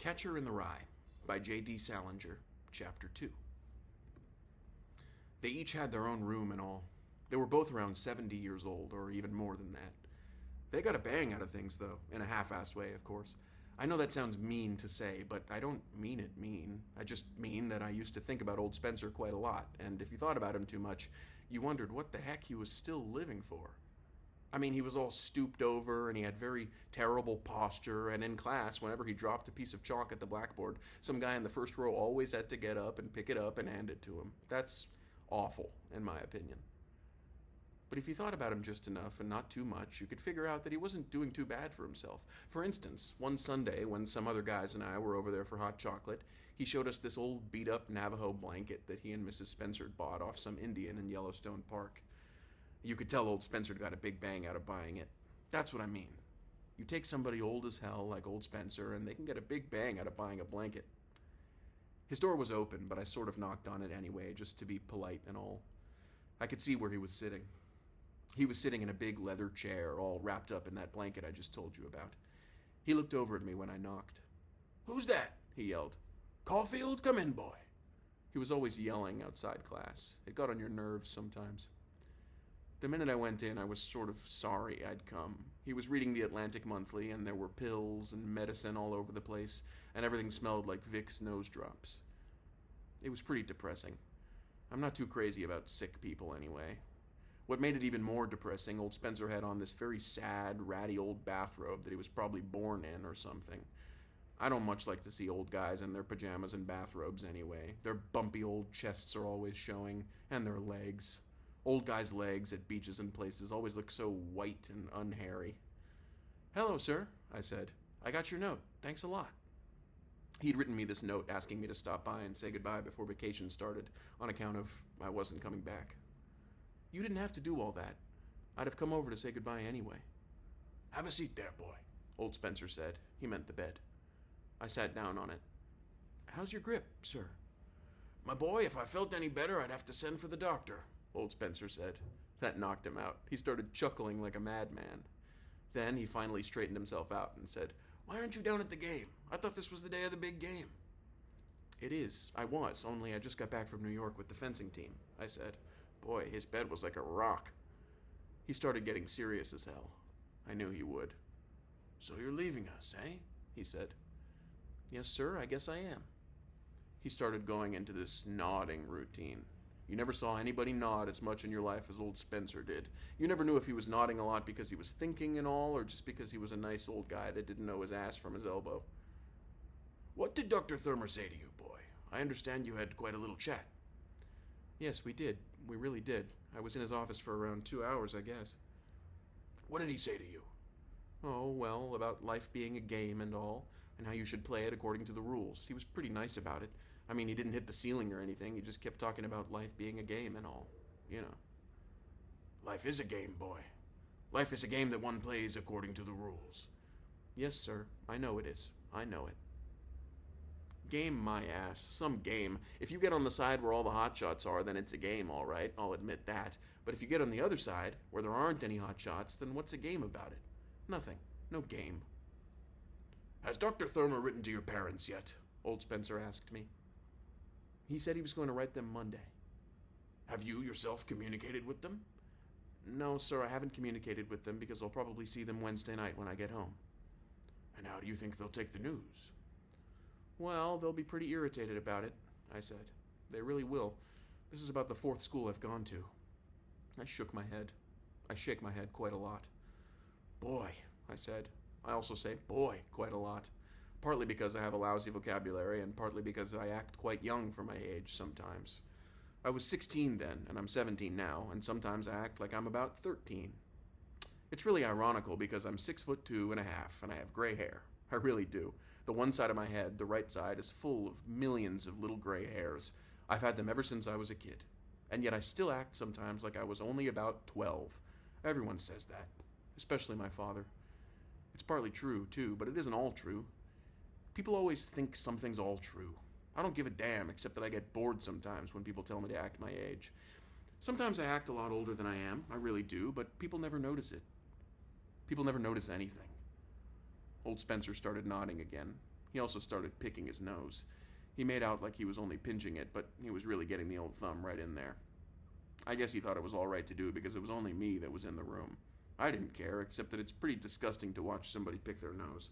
Catcher in the Rye by J D Salinger, Chapter 2. They each had their own room and all. They were both around 70 years old, or even more than that. They got a bang out of things, though, in a half-assed way, of course. I know that sounds mean to say, but I don't mean it mean. I just mean that I used to think about old Spencer quite a lot, and if you thought about him too much, you wondered what the heck he was still living for. I mean, he was all stooped over, and he had very terrible posture, and in class, whenever he dropped a piece of chalk at the blackboard, some guy in the first row always had to get up and pick it up and hand it to him. That's awful, in my opinion. But if you thought about him just enough, and not too much, you could figure out that he wasn't doing too bad for himself. For instance, one Sunday, when some other guys and I were over there for hot chocolate, he showed us this old beat-up Navajo blanket that he and Mrs. Spencer bought off some Indian in Yellowstone Park. You could tell old Spencer got a big bang out of buying it. That's what I mean. You take somebody old as hell like old Spencer, and they can get a big bang out of buying a blanket. His door was open, but I sort of knocked on it anyway, just to be polite and all. I could see where he was sitting. He was sitting in a big leather chair, all wrapped up in that blanket I just told you about. He looked over at me when I knocked. "Who's that?" he yelled. "Caulfield, come in, boy." He was always yelling outside class. It got on your nerves sometimes. The minute I went in, I was sort of sorry I'd come. He was reading the Atlantic Monthly, and there were pills and medicine all over the place, and everything smelled like Vicks nose drops. It was pretty depressing. I'm not too crazy about sick people anyway. What made it even more depressing, old Spencer had on this very sad, ratty old bathrobe that he was probably born in or something. I don't much like to see old guys in their pajamas and bathrobes anyway. Their bumpy old chests are always showing, and their legs. Old guys' legs at beaches and places always look so white and unhairy. "Hello, sir," I said. "I got your note. Thanks a lot." He'd written me this note asking me to stop by and say goodbye before vacation started, on account of I wasn't coming back. "You didn't have to do all that. I'd have come over to say goodbye anyway." "Have a seat there, boy," old Spencer said. He meant the bed. I sat down on it. "How's your grip, sir?" "My boy, if I felt any better, I'd have to send for the doctor," old Spencer said. That knocked him out. He started chuckling like a madman. Then he finally straightened himself out and said, "Why aren't you down at the game? I thought this was the day of the big game." "It is. I was, only I just got back from New York with the fencing team," I said. Boy, his bed was like a rock. He started getting serious as hell. I knew he would. "So you're leaving us, eh?" he said. "Yes, sir, I guess I am." He started going into this nodding routine. You never saw anybody nod as much in your life as old Spencer did. You never knew if he was nodding a lot because he was thinking and all, or just because he was a nice old guy that didn't know his ass from his elbow. "What did Dr. Thurmer say to you, boy? I understand you had quite a little chat." "Yes, we did. We really did. I was in his office for around 2 hours, I guess." "What did he say to you?" "Oh, well, about life being a game and all, and how you should play it according to the rules. He was pretty nice about it. I mean, he didn't hit the ceiling or anything. He just kept talking about life being a game and all. You know." "Life is a game, boy. Life is a game that one plays according to the rules." "Yes, sir. I know it is. I know it." "Game my ass. Some game. If you get on the side where all the hotshots are, then it's a game, all right. I'll admit that. But if you get on the other side, where there aren't any hotshots, then what's a game about it? Nothing. No game." "Has Dr. Thurmer written to your parents yet?" old Spencer asked me. "He said he was going to write them Monday." "Have you yourself communicated with them?" "No, sir, I haven't communicated with them because I'll probably see them Wednesday night when I get home." "And how do you think they'll take the news?" "Well, they'll be pretty irritated about it," I said. "They really will. This is about the 4th school I've gone to." I shook my head. I shake my head quite a lot. "Boy," I said. I also say boy quite a lot. Partly because I have a lousy vocabulary, and partly because I act quite young for my age sometimes. I was 16 then, and I'm 17 now, and sometimes I act like I'm about 13. It's really ironical because I'm 6'2.5", and I have gray hair. I really do. The one side of my head, the right side, is full of millions of little gray hairs. I've had them ever since I was a kid. And yet I still act sometimes like I was only about 12. Everyone says that, especially my father. It's partly true, too, but it isn't all true. People always think something's all true. I don't give a damn, except that I get bored sometimes when people tell me to act my age. Sometimes I act a lot older than I am, I really do, but people never notice it. People never notice anything. Old Spencer started nodding again. He also started picking his nose. He made out like he was only pinching it, but he was really getting the old thumb right in there. I guess he thought it was all right to do because it was only me that was in the room. I didn't care, except that it's pretty disgusting to watch somebody pick their nose.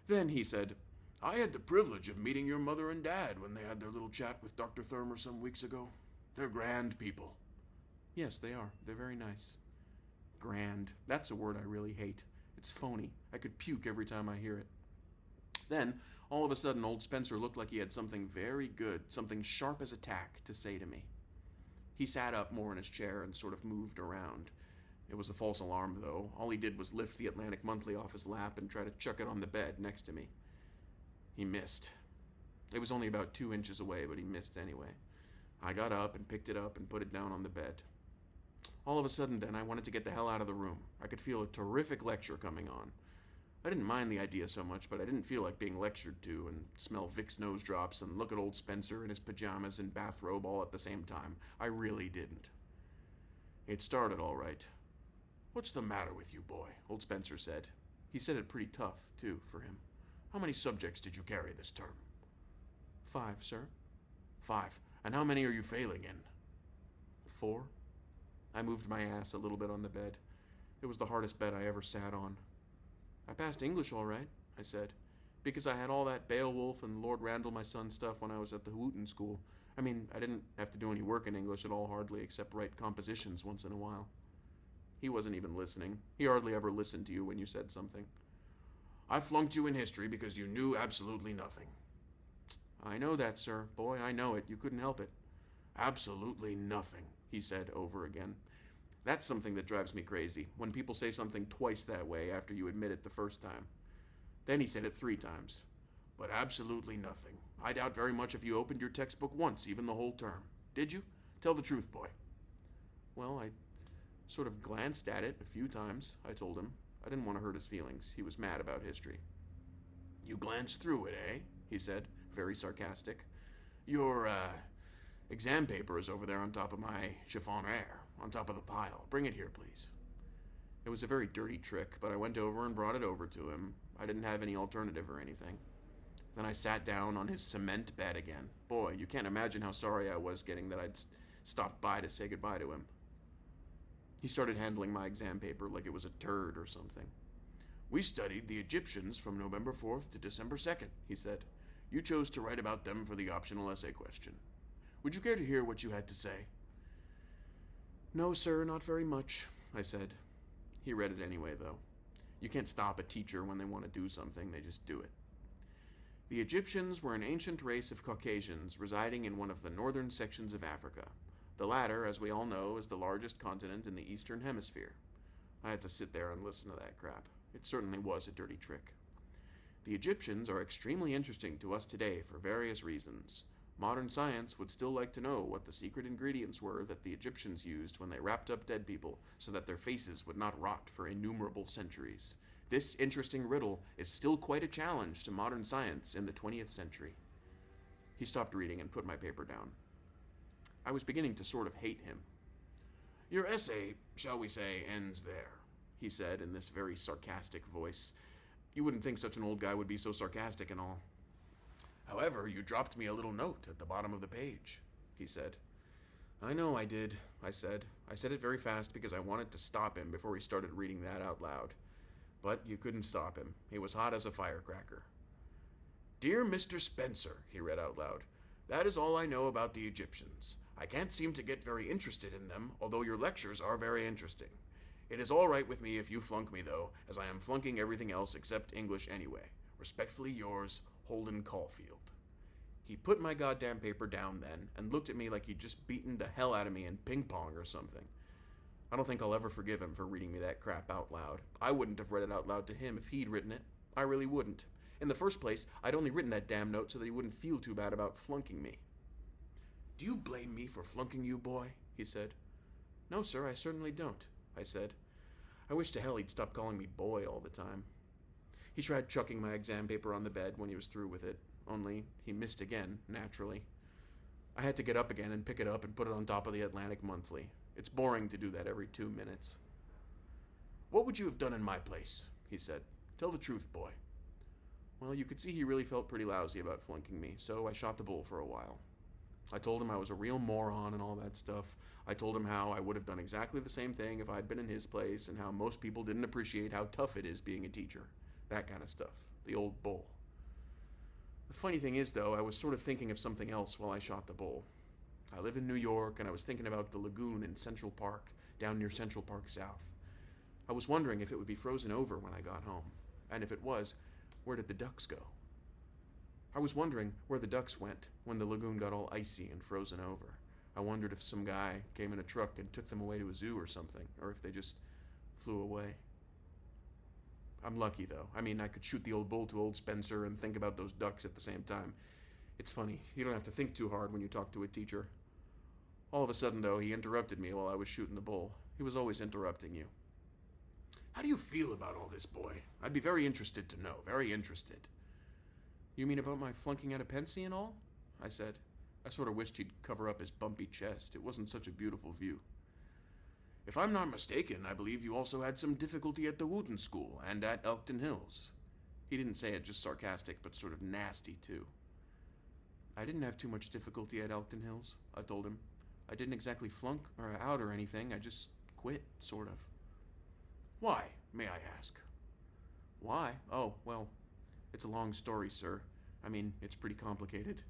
Then he said, "I had the privilege of meeting your mother and dad when they had their little chat with Dr. Thurmer some weeks ago. They're grand people." "Yes, they are. They're very nice." Grand. That's a word I really hate. It's phony. I could puke every time I hear it. Then, all of a sudden, old Spencer looked like he had something very good, something sharp as a tack, to say to me. He sat up more in his chair and sort of moved around. It was a false alarm, though. All he did was lift the Atlantic Monthly off his lap and try to chuck it on the bed next to me. He missed. It was only about 2 inches away, but he missed anyway. I got up and picked it up and put it down on the bed. All of a sudden, then, I wanted to get the hell out of the room. I could feel a terrific lecture coming on. I didn't mind the idea so much, but I didn't feel like being lectured to and smell Vic's nose drops and look at old Spencer in his pajamas and bathrobe all at the same time. I really didn't. It started all right. "What's the matter with you, boy?" old Spencer said. He said it pretty tough, too, for him. "How many subjects did you carry this term?" 5, sir. 5. And how many are you failing in?" 4. I moved my ass a little bit on the bed. It was the hardest bed I ever sat on. "I passed English all right," I said, "because I had all that Beowulf and Lord Randall my son stuff when I was at the Wooten School. I mean, I didn't have to do any work in English at all hardly, except write compositions once in a while." He wasn't even listening. He hardly ever listened to you when you said something. "I flunked you in history because you knew absolutely nothing." "I know that, sir. Boy, I know it. You couldn't help it." "Absolutely nothing," he said over again. That's something that drives me crazy, when people say something twice that way after you admit it the first time. Then he said it 3 times. "But absolutely nothing. I doubt very much if you opened your textbook once, even the whole term. Did you? Tell the truth, boy." "Well, I sort of glanced at it a few times," I told him. I didn't want to hurt his feelings. He was mad about history. "You glanced through it, eh?" he said, very sarcastic. "Your, exam paper is over there on top of my chiffonniere, on top of the pile. Bring it here, please." It was a very dirty trick, but I went over and brought it over to him. I didn't have any alternative or anything. Then I sat down on his cement bed again. Boy, you can't imagine how sorry I was getting that I'd stopped by to say goodbye to him. He started handling my exam paper like it was a turd or something. "We studied the Egyptians from November 4th to December 2nd, he said. "You chose to write about them for the optional essay question. Would you care to hear what you had to say?" "No, sir, not very much," I said. He read it anyway, though. You can't stop a teacher when they want to do something, they just do it. "The Egyptians were an ancient race of Caucasians residing in one of the northern sections of Africa. The latter, as we all know, is the largest continent in the eastern hemisphere." I had to sit there and listen to that crap. It certainly was a dirty trick. "The Egyptians are extremely interesting to us today for various reasons. Modern science would still like to know what the secret ingredients were that the Egyptians used when they wrapped up dead people so that their faces would not rot for innumerable centuries. This interesting riddle is still quite a challenge to modern science in the 20th century. He stopped reading and put my paper down. I was beginning to sort of hate him. "Your essay, shall we say, ends there," he said in this very sarcastic voice. You wouldn't think such an old guy would be so sarcastic and all. "However, you dropped me a little note at the bottom of the page," he said. "I know I did," I said. I said it very fast because I wanted to stop him before he started reading that out loud. But you couldn't stop him. He was hot as a firecracker. "Dear Mr. Spencer," he read out loud, "that is all I know about the Egyptians. I can't seem to get very interested in them, although your lectures are very interesting. It is all right with me if you flunk me, though, as I am flunking everything else except English anyway. Respectfully yours, Holden Caulfield." He put my goddamn paper down then and looked at me like he'd just beaten the hell out of me in ping pong or something. I don't think I'll ever forgive him for reading me that crap out loud. I wouldn't have read it out loud to him if he'd written it. I really wouldn't. In the first place, I'd only written that damn note so that he wouldn't feel too bad about flunking me. "Do you blame me for flunking you, boy?" he said. "No, sir, I certainly don't," I said. I wish to hell he'd stop calling me boy all the time. He tried chucking my exam paper on the bed when he was through with it, only he missed again, naturally. I had to get up again and pick it up and put it on top of the Atlantic Monthly. It's boring to do that every 2 minutes. "What would you have done in my place?" he said. "Tell the truth, boy." Well, you could see he really felt pretty lousy about flunking me, so I shot the bull for a while. I told him I was a real moron and all that stuff. I told him how I would have done exactly the same thing if I'd been in his place, and how most people didn't appreciate how tough it is being a teacher. That kind of stuff. The old bull. The funny thing is, though, I was sort of thinking of something else while I shot the bull. I live in New York, and I was thinking about the lagoon in Central Park, down near Central Park South. I was wondering if it would be frozen over when I got home, and if it was, where did the ducks go? I was wondering where the ducks went when the lagoon got all icy and frozen over. I wondered if some guy came in a truck and took them away to a zoo or something, or if they just flew away. I'm lucky, though. I mean, I could shoot the old bull to old Spencer and think about those ducks at the same time. It's funny, you don't have to think too hard when you talk to a teacher. All of a sudden, though, he interrupted me while I was shooting the bull. He was always interrupting you. How do you feel about all this, boy? I'd be very interested to know, very interested. You mean about my flunking out of Pensy and all? I said. I sort of wished he'd cover up his bumpy chest. It wasn't such a beautiful view. If I'm not mistaken, I believe you also had some difficulty at the Wooten School and at Elkton Hills. He didn't say it just sarcastic, but sort of nasty, too. I didn't have too much difficulty at Elkton Hills, I told him. I didn't exactly flunk or out or anything. I just quit, sort of. Why, may I ask? Why? Oh, well, it's a long story, sir. I mean, it's pretty complicated.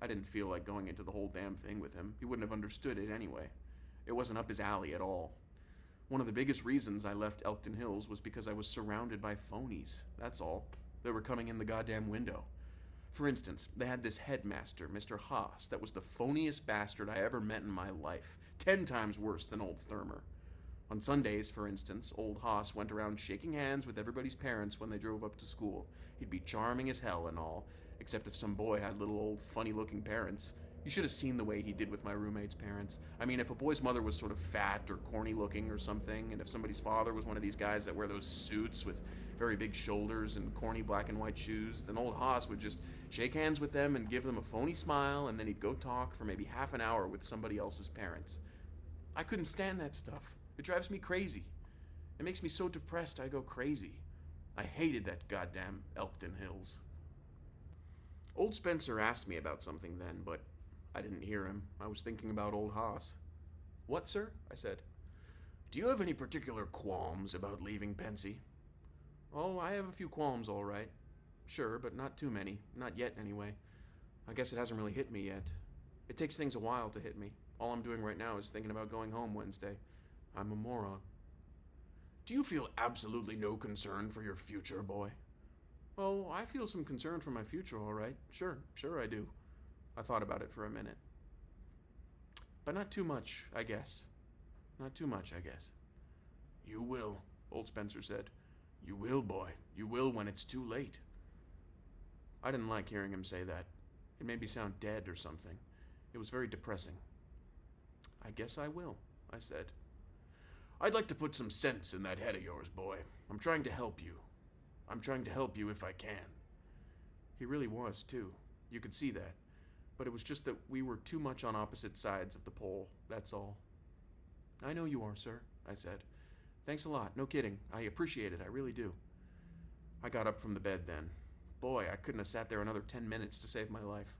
I didn't feel like going into the whole damn thing with him. He wouldn't have understood it anyway. It wasn't up his alley at all. One of the biggest reasons I left Elkton Hills was because I was surrounded by phonies. That's all. They were coming in the goddamn window. For instance, they had this headmaster, Mr. Haas, that was the phoniest bastard I ever met in my life. 10 times worse than old Thurmer. On Sundays, for instance, old Haas went around shaking hands with everybody's parents when they drove up to school. He'd be charming as hell and all, except if some boy had little old funny-looking parents. You should have seen the way he did with my roommate's parents. I mean, if a boy's mother was sort of fat or corny-looking or something, and if somebody's father was one of these guys that wear those suits with very big shoulders and corny black and white shoes, then old Haas would just shake hands with them and give them a phony smile, and then he'd go talk for maybe half an hour with somebody else's parents. I couldn't stand that stuff. It drives me crazy. It makes me so depressed I go crazy. I hated that goddamn Elkton Hills. Old Spencer asked me about something then, but I didn't hear him. I was thinking about old Haas. What, sir? I said. Do you have any particular qualms about leaving Pensy? Oh, I have a few qualms, all right. Sure, but not too many. Not yet, anyway. I guess it hasn't really hit me yet. It takes things a while to hit me. All I'm doing right now is thinking about going home Wednesday. I'm a moron. Do you feel absolutely no concern for your future, boy? Oh, I feel some concern for my future, all right. Sure I do. I thought about it for a minute. But not too much, I guess. Not too much, I guess. You will, old Spencer said. You will, boy. You will when it's too late. I didn't like hearing him say that. It made me sound dead or something. It was very depressing. I guess I will, I said. I'd like to put some sense in that head of yours, boy. I'm trying to help you. I'm trying to help you if I can. He really was, too. You could see that. But it was just that we were too much on opposite sides of the pole, that's all. I know you are, sir, I said. Thanks a lot, no kidding. I appreciate it, I really do. I got up from the bed then. Boy, I couldn't have sat there another 10 minutes to save my life.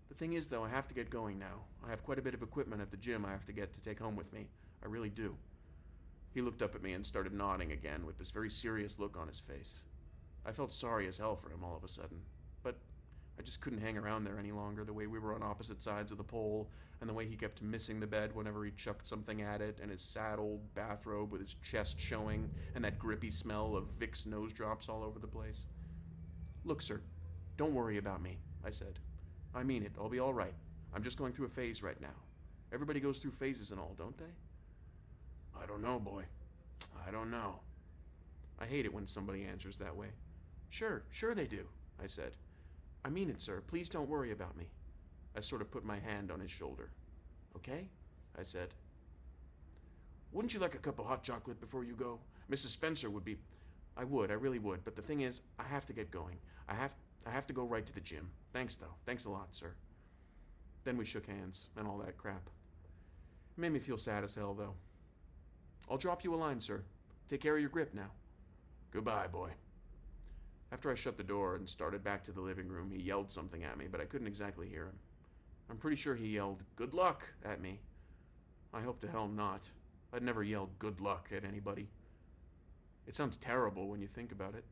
The thing is, though, I have to get going now. I have quite a bit of equipment at the gym I have to get to take home with me. I really do. He looked up at me and started nodding again with this very serious look on his face. I felt sorry as hell for him all of a sudden, but I just couldn't hang around there any longer, the way we were on opposite sides of the pole, and the way he kept missing the bed whenever he chucked something at it, and his sad old bathrobe with his chest showing, and that grippy smell of Vicks nose drops all over the place. Look, sir, don't worry about me, I said. I mean it, I'll be all right. I'm just going through a phase right now. Everybody goes through phases and all, don't they? I don't know, boy. I don't know. I hate it when somebody answers that way. Sure they do, I said. I mean it, sir. Please don't worry about me. I sort of put my hand on his shoulder. Okay? I said. Wouldn't you like a cup of hot chocolate before you go? Mrs. Spencer would be... I would, I really would, but the thing is, I have to get going. I have to go right to the gym. Thanks, though. Thanks a lot, sir. Then we shook hands and all that crap. It made me feel sad as hell, though. I'll drop you a line, sir. Take care of your grip now. Goodbye, boy. After I shut the door and started back to the living room, he yelled something at me, but I couldn't exactly hear him. I'm pretty sure he yelled, "Good luck," at me. I hope to hell not. I'd never yell good luck at anybody. It sounds terrible when you think about it.